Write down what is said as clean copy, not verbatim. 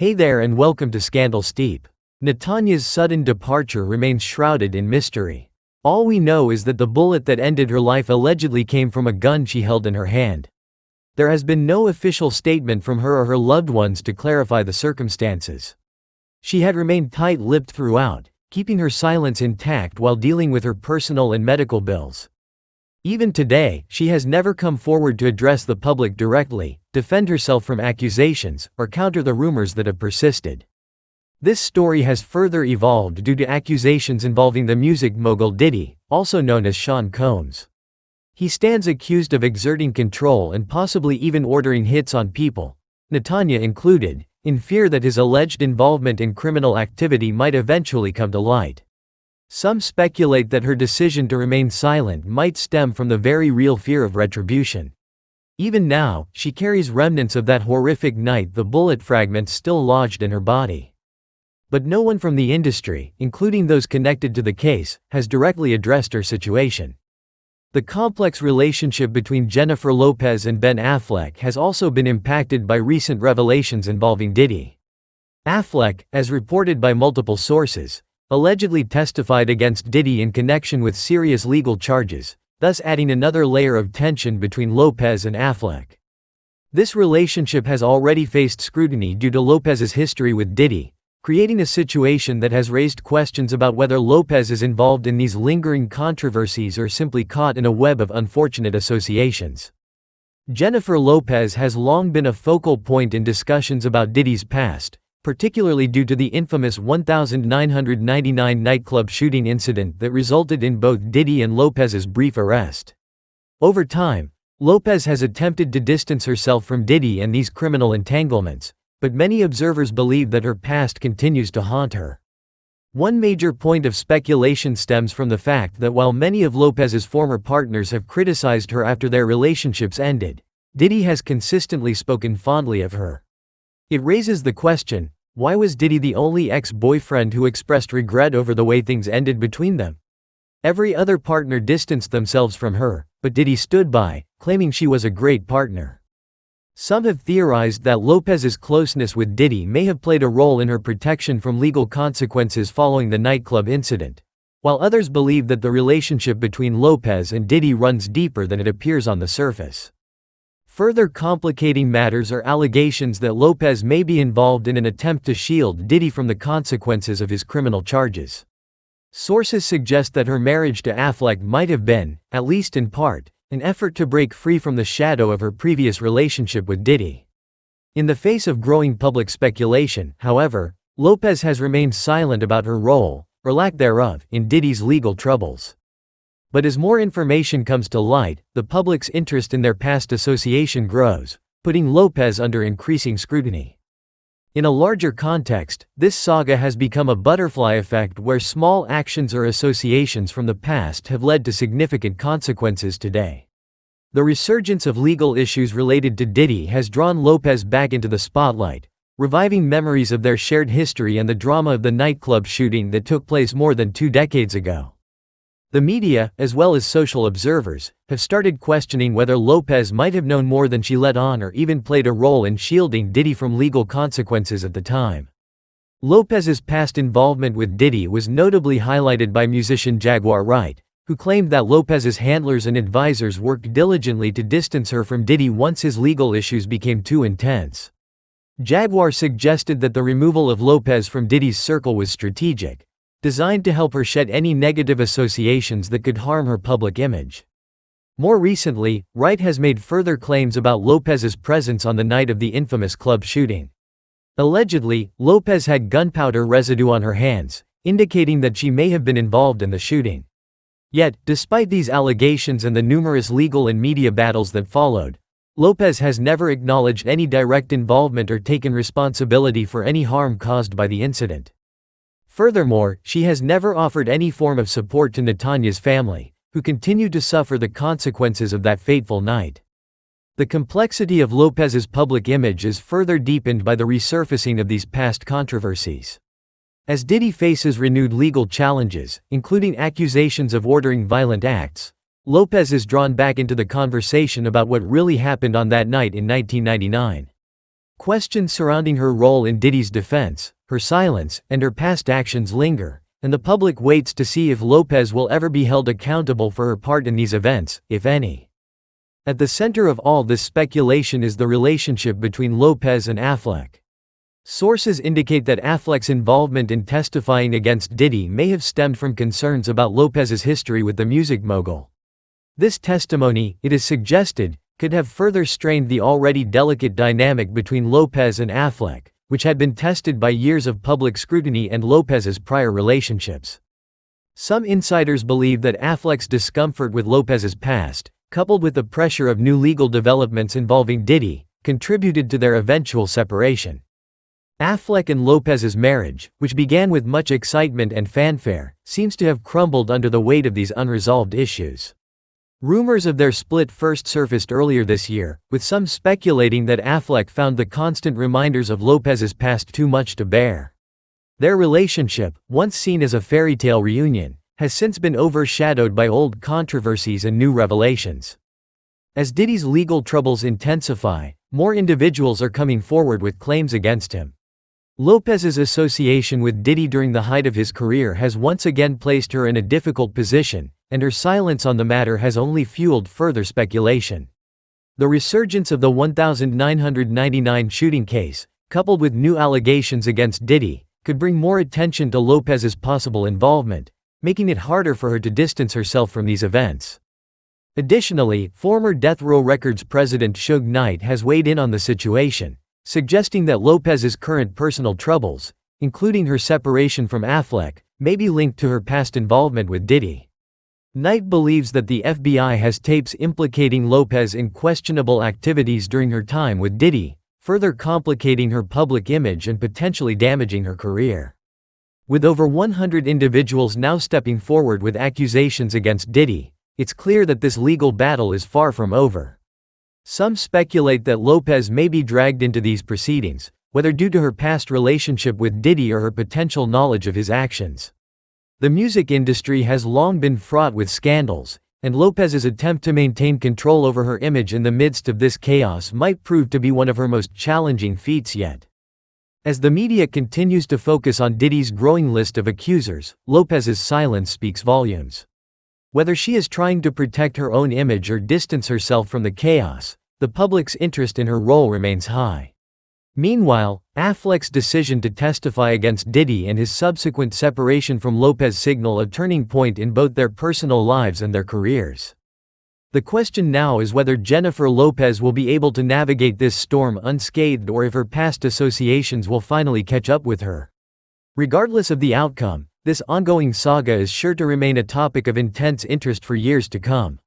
Hey there and welcome to Scandal Steep. Natanya's sudden departure remains shrouded in mystery. All we know is that the bullet that ended her life allegedly came from a gun she held in her hand. There has been no official statement from her or her loved ones to clarify the circumstances. She had remained tight-lipped throughout, keeping her silence intact while dealing with her personal and medical bills. Even today, she has never come forward to address the public directly, defend herself from accusations, or counter the rumors that have persisted. This story has further evolved due to accusations involving the music mogul Diddy, also known as Sean Combs. He stands accused of exerting control and possibly even ordering hits on people, Natanya included, in fear that his alleged involvement in criminal activity might eventually come to light. Some speculate that her decision to remain silent might stem from the very real fear of retribution. Even now, she carries remnants of that horrific night, the bullet fragments still lodged in her body. But no one from the industry, including those connected to the case, has directly addressed her situation. The complex relationship between Jennifer Lopez and Ben Affleck has also been impacted by recent revelations involving Diddy. Affleck, as reported by multiple sources, allegedly testified against Diddy in connection with serious legal charges, thus adding another layer of tension between Lopez and Affleck. This relationship has already faced scrutiny due to Lopez's history with Diddy, creating a situation that has raised questions about whether Lopez is involved in these lingering controversies or simply caught in a web of unfortunate associations. Jennifer Lopez has long been a focal point in discussions about Diddy's past, particularly due to the infamous 1999 nightclub shooting incident that resulted in both Diddy and Lopez's brief arrest. Over time, Lopez has attempted to distance herself from Diddy and these criminal entanglements, but many observers believe that her past continues to haunt her. One major point of speculation stems from the fact that while many of Lopez's former partners have criticized her after their relationships ended, Diddy has consistently spoken fondly of her. It raises the question, why was Diddy the only ex-boyfriend who expressed regret over the way things ended between them? Every other partner distanced themselves from her, but Diddy stood by, claiming she was a great partner. Some have theorized that Lopez's closeness with Diddy may have played a role in her protection from legal consequences following the nightclub incident, while others believe that the relationship between Lopez and Diddy runs deeper than it appears on the surface. Further complicating matters are allegations that Lopez may be involved in an attempt to shield Diddy from the consequences of his criminal charges. Sources suggest that her marriage to Affleck might have been, at least in part, an effort to break free from the shadow of her previous relationship with Diddy. In the face of growing public speculation, however, Lopez has remained silent about her role, or lack thereof, in Diddy's legal troubles. But as more information comes to light, the public's interest in their past association grows, putting Lopez under increasing scrutiny. In a larger context, this saga has become a butterfly effect where small actions or associations from the past have led to significant consequences today. The resurgence of legal issues related to Diddy has drawn Lopez back into the spotlight, reviving memories of their shared history and the drama of the nightclub shooting that took place more than 2 decades ago. The media, as well as social observers, have started questioning whether Lopez might have known more than she let on or even played a role in shielding Diddy from legal consequences at the time. Lopez's past involvement with Diddy was notably highlighted by musician Jaguar Wright, who claimed that Lopez's handlers and advisors worked diligently to distance her from Diddy once his legal issues became too intense. Jaguar suggested that the removal of Lopez from Diddy's circle was strategic, designed to help her shed any negative associations that could harm her public image. More recently, Wright has made further claims about Lopez's presence on the night of the infamous club shooting. Allegedly, Lopez had gunpowder residue on her hands, indicating that she may have been involved in the shooting. Yet, despite these allegations and the numerous legal and media battles that followed, Lopez has never acknowledged any direct involvement or taken responsibility for any harm caused by the incident. Furthermore, she has never offered any form of support to Natanya's family, who continue to suffer the consequences of that fateful night. The complexity of Lopez's public image is further deepened by the resurfacing of these past controversies. As Diddy faces renewed legal challenges, including accusations of ordering violent acts, Lopez is drawn back into the conversation about what really happened on that night in 1999. Questions surrounding her role in Diddy's defense, her silence, and her past actions linger, and the public waits to see if Lopez will ever be held accountable for her part in these events, if any. At the center of all this speculation is the relationship between Lopez and Affleck. Sources indicate that Affleck's involvement in testifying against Diddy may have stemmed from concerns about Lopez's history with the music mogul. This testimony, it is suggested, could have further strained the already delicate dynamic between Lopez and Affleck, which had been tested by years of public scrutiny and Lopez's prior relationships. Some insiders believe that Affleck's discomfort with Lopez's past, coupled with the pressure of new legal developments involving Diddy, contributed to their eventual separation. Affleck and Lopez's marriage, which began with much excitement and fanfare, seems to have crumbled under the weight of these unresolved issues. Rumors of their split first surfaced earlier this year, with some speculating that Affleck found the constant reminders of Lopez's past too much to bear. Their relationship, once seen as a fairy tale reunion, has since been overshadowed by old controversies and new revelations. As Diddy's legal troubles intensify, more individuals are coming forward with claims against him. Lopez's association with Diddy during the height of his career has once again placed her in a difficult position, and her silence on the matter has only fueled further speculation. The resurgence of the 1999 shooting case, coupled with new allegations against Diddy, could bring more attention to Lopez's possible involvement, making it harder for her to distance herself from these events. Additionally, former Death Row Records president Suge Knight has weighed in on the situation, suggesting that Lopez's current personal troubles, including her separation from Affleck, may be linked to her past involvement with Diddy. Knight believes that the FBI has tapes implicating Lopez in questionable activities during her time with Diddy, further complicating her public image and potentially damaging her career. With over 100 individuals now stepping forward with accusations against Diddy, it's clear that this legal battle is far from over. Some speculate that Lopez may be dragged into these proceedings, whether due to her past relationship with Diddy or her potential knowledge of his actions. The music industry has long been fraught with scandals, and Lopez's attempt to maintain control over her image in the midst of this chaos might prove to be one of her most challenging feats yet. As the media continues to focus on Diddy's growing list of accusers, Lopez's silence speaks volumes. Whether she is trying to protect her own image or distance herself from the chaos, the public's interest in her role remains high. Meanwhile, Affleck's decision to testify against Diddy and his subsequent separation from Lopez signal a turning point in both their personal lives and their careers. The question now is whether Jennifer Lopez will be able to navigate this storm unscathed or if her past associations will finally catch up with her. Regardless of the outcome, this ongoing saga is sure to remain a topic of intense interest for years to come.